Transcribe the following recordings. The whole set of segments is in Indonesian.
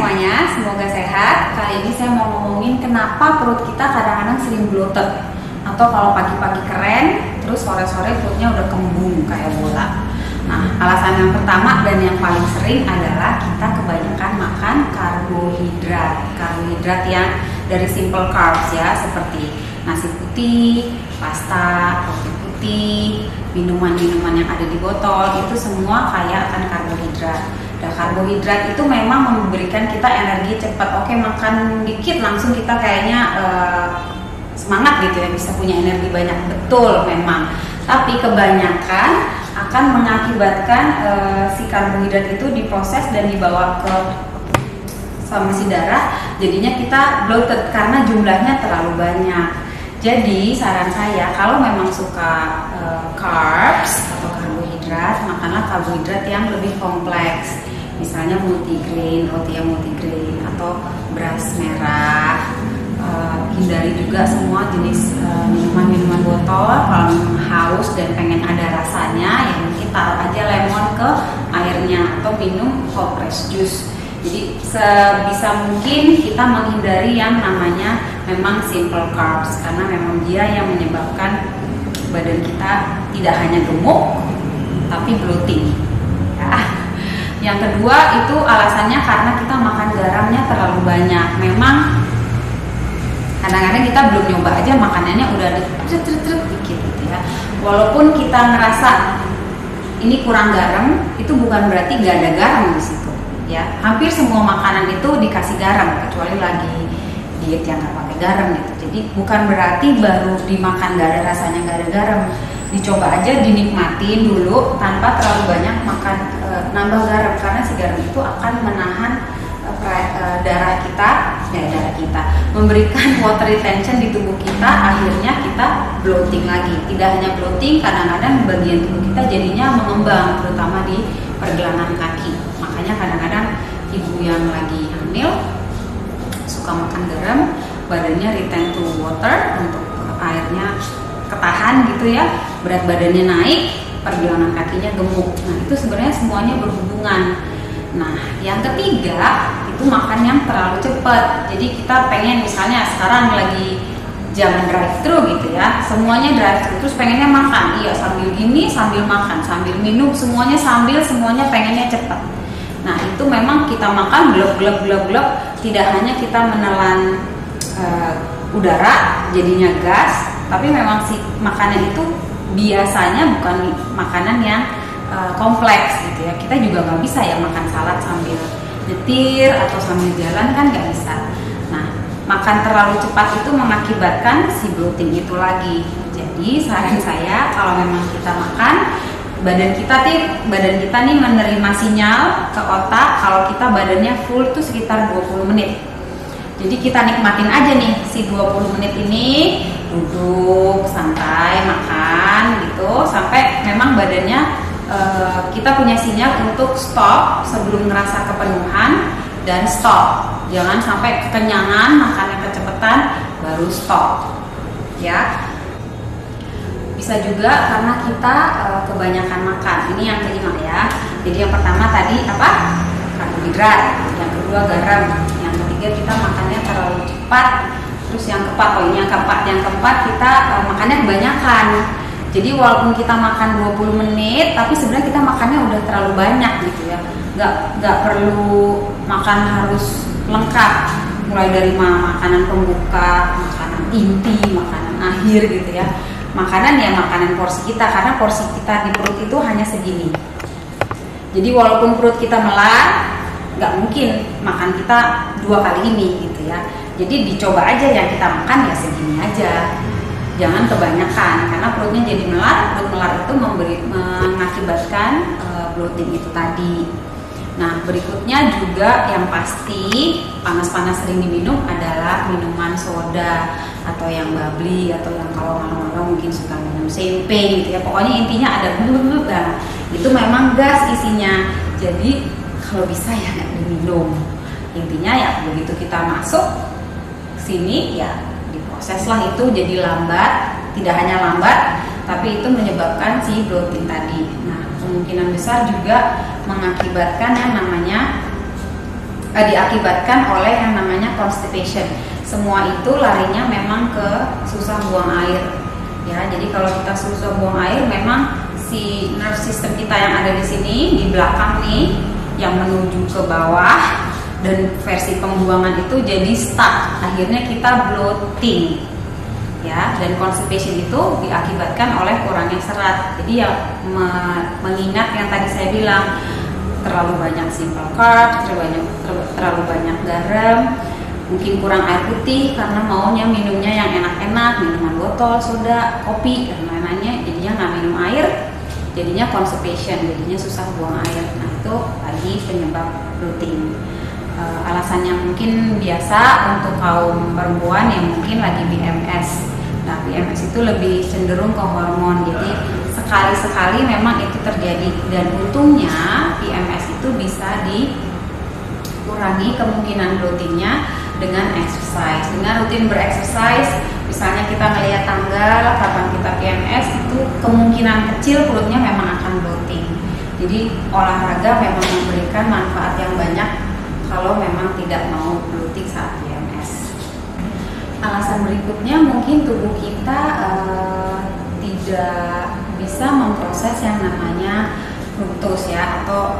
semuanya, semoga sehat. Kali ini saya mau ngomongin kenapa perut kita kadang-kadang sering bloated. Atau kalau pagi-pagi keren, terus sore-sore perutnya udah kembung kayak bola. Nah, alasan yang pertama dan yang paling sering adalah kita kebanyakan makan karbohidrat. Karbohidrat yang dari simple carbs ya, seperti nasi putih, pasta, roti putih, minuman-minuman yang ada di botol, itu semua kaya akan karbohidrat. Nah, karbohidrat itu memang memberikan kita energi cepat. Oke, makan dikit langsung kita kayaknya semangat gitu ya, bisa punya energi banyak. Betul memang. Tapi kebanyakan akan mengakibatkan si karbohidrat itu diproses dan dibawa ke saluran darah. Jadinya kita bloated karena jumlahnya terlalu banyak. Jadi saran saya kalau memang suka carbs atau karbohidrat, makanlah karbohidrat yang lebih kompleks. Misalnya multigrain, roti yang multigrain atau beras merah. Hindari juga semua jenis minuman-minuman botol. Kalau memang haus dan pengen ada rasanya, ya mungkin taruh aja lemon ke airnya atau minum cold press juice. Jadi sebisa mungkin kita menghindari yang namanya memang simple carbs, karena memang dia yang menyebabkan badan kita tidak hanya gemuk tapi bloating ya. Yang kedua itu alasannya karena kita makan garamnya terlalu banyak. Memang kadang-kadang kita belum nyoba aja makanannya udah ada dikit gitu ya. Walaupun kita ngerasa ini kurang garam, itu bukan berarti nggak ada garam di situ ya. Hampir semua makanan itu dikasih garam, kecuali lagi diet yang nggak pakai garam gitu. Jadi bukan berarti baru dimakan nggak ada rasanya, nggak ada garam. Dicoba aja, dinikmatin dulu tanpa terlalu banyak makan nambah garam, karena si garam itu akan menahan darah kita, memberikan water retention di tubuh kita, akhirnya kita bloating lagi. Tidak hanya bloating, kadang-kadang bagian tubuh kita jadinya mengembang, terutama di pergelangan kaki. Makanya kadang-kadang ibu yang lagi hamil suka makan garam, badannya retain to water, untuk airnya ketahan gitu ya, berat badannya naik, pergelangan kakinya gemuk. Nah, itu sebenarnya semuanya berhubungan. Nah, yang ketiga itu makan yang terlalu cepat. Jadi kita pengen, misalnya sekarang lagi jam drive thru gitu ya, semuanya drive thru, terus pengennya makan, iya sambil gini, sambil makan, sambil minum, semuanya pengennya cepat. Nah, itu memang kita makan gleb, tidak hanya kita menelan udara jadinya gas, tapi memang si makanan itu biasanya bukan makanan yang kompleks gitu ya. Kita juga nggak bisa ya makan salad sambil nyetir atau sambil jalan, kan nggak bisa. Nah, makan terlalu cepat itu mengakibatkan si bloating itu lagi. Jadi saran saya, kalau memang kita makan, badan kita nih menerima sinyal ke otak kalau kita badannya full itu sekitar 20 menit. Jadi kita nikmatin aja nih si 20 menit ini, duduk santai makan gitu sampai memang badannya kita punya sinyal untuk stop sebelum ngerasa kepenuhan, dan stop. Jangan sampai kekenyangan, makannya kecepatan baru stop ya. Bisa juga karena kita kebanyakan makan. Ini yang kelima ya. Jadi yang pertama tadi apa? Karbohidrat. Yang kedua garam. Yang ketiga kita makannya terlalu cepat. Terus yang keempat, yang keempat kita makannya kebanyakan. Jadi walaupun kita makan 20 menit, tapi sebenarnya kita makannya udah terlalu banyak gitu ya. Nggak perlu makan harus lengkap. Mulai dari makanan pembuka, makanan inti, makanan akhir gitu ya. Makanan ya makanan porsi kita, karena porsi kita di perut itu hanya segini. Jadi walaupun perut kita melar, nggak mungkin makan kita 2 kali ini gitu ya. Jadi dicoba aja yang kita makan ya segini aja. Jangan kebanyakan, karena perutnya jadi melar. Perut melar itu mengakibatkan bloating itu tadi. Nah, berikutnya juga yang pasti panas-panas sering diminum adalah minuman soda atau yang bubbly, atau yang kalau malam-malam mungkin suka minum champagne gitu ya. Pokoknya intinya ada bubuk. Nah, itu memang gas isinya. Jadi kalau bisa ya nggak diminum. Intinya ya begitu kita masuk sini ya diproseslah itu jadi lambat. Tidak hanya lambat, tapi itu menyebabkan si bloating tadi. Nah, kemungkinan besar juga mengakibatkan yang namanya diakibatkan oleh yang namanya constipation. Semua itu larinya memang ke susah buang air. Ya, jadi kalau kita susah buang air, memang si nerve system kita yang ada di sini di belakang nih, yang menuju ke bawah, dan versi pembuangan itu jadi stuck. Akhirnya kita bloating. Ya, dan constipation itu diakibatkan oleh kurangnya serat. Jadi ya mengingat yang tadi saya bilang, terlalu banyak simple carb, terlalu banyak garam, mungkin kurang air putih karena maunya minumnya yang enak-enak, minuman botol, soda, kopi dan lain-lainnya, jadinya nggak minum air, jadinya constipation, jadinya susah buang air. Nah, itu lagi penyebab bloating. Alasannya mungkin biasa untuk kaum perempuan yang mungkin lagi PMS. Nah, PMS itu lebih cenderung ke hormon, jadi sekali-sekali memang itu terjadi, dan untungnya PMS itu bisa dikurangi kemungkinan bloatingnya dengan exercise. Dengan rutin bereksersis, misalnya kita melihat tanggal kapan kita PMS, itu kemungkinan kecil perutnya memang akan bloating. Jadi olahraga memang memberikan manfaat yang banyak kalau memang tidak mau bloating saat PMS. Alasan berikutnya mungkin tubuh kita tidak bisa memproses yang namanya fructose ya, atau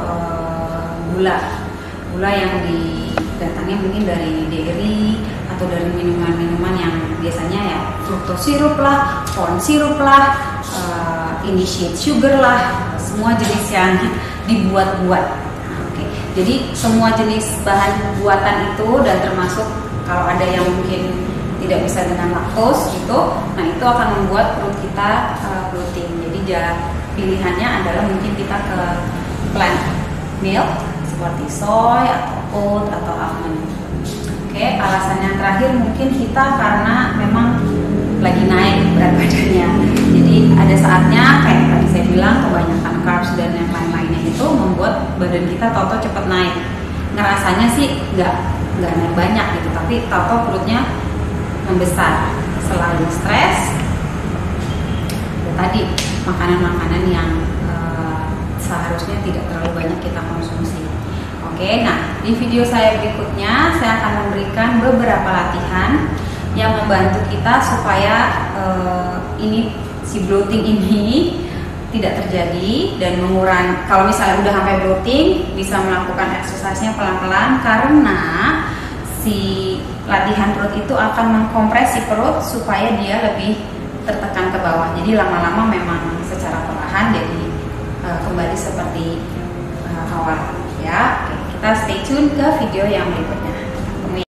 gula yang didatangnya mungkin dari dairy atau dari minuman-minuman yang biasanya ya fructose sirup lah, corn sirup lah, initiate sugar lah, semua jenis yang dibuat-buat. Jadi semua jenis bahan buatan itu, dan termasuk kalau ada yang mungkin tidak bisa dengan laktose gitu, nah itu akan membuat perut kita bloating. Jadi pilihannya adalah mungkin kita ke plant milk seperti soy atau oat atau almond. Alasan yang terakhir mungkin kita karena memang lagi naik berat badannya. Jadi ada saatnya kayak tadi saya bilang, kebanyakan carbs dan yang lain-lainnya itu membuat badan kita tahu-tahu cepat naik. Ngerasanya sih nggak naik banyak gitu, tapi tahu-tahu perutnya membesar. Selalu stres, tadi makanan-makanan yang seharusnya tidak terlalu banyak kita konsumsi. Nah di video saya berikutnya saya akan memberikan beberapa latihan yang membantu kita supaya si bloating ini tidak terjadi dan mengurangi. Kalau misalnya udah sampai bloating, bisa melakukan exercise-nya pelan-pelan, karena si latihan perut itu akan mengkompresi perut supaya dia lebih tertekan ke bawah. Jadi lama-lama memang secara perlahan jadi kembali seperti awal ya. Kita stay tune ke video yang berikutnya.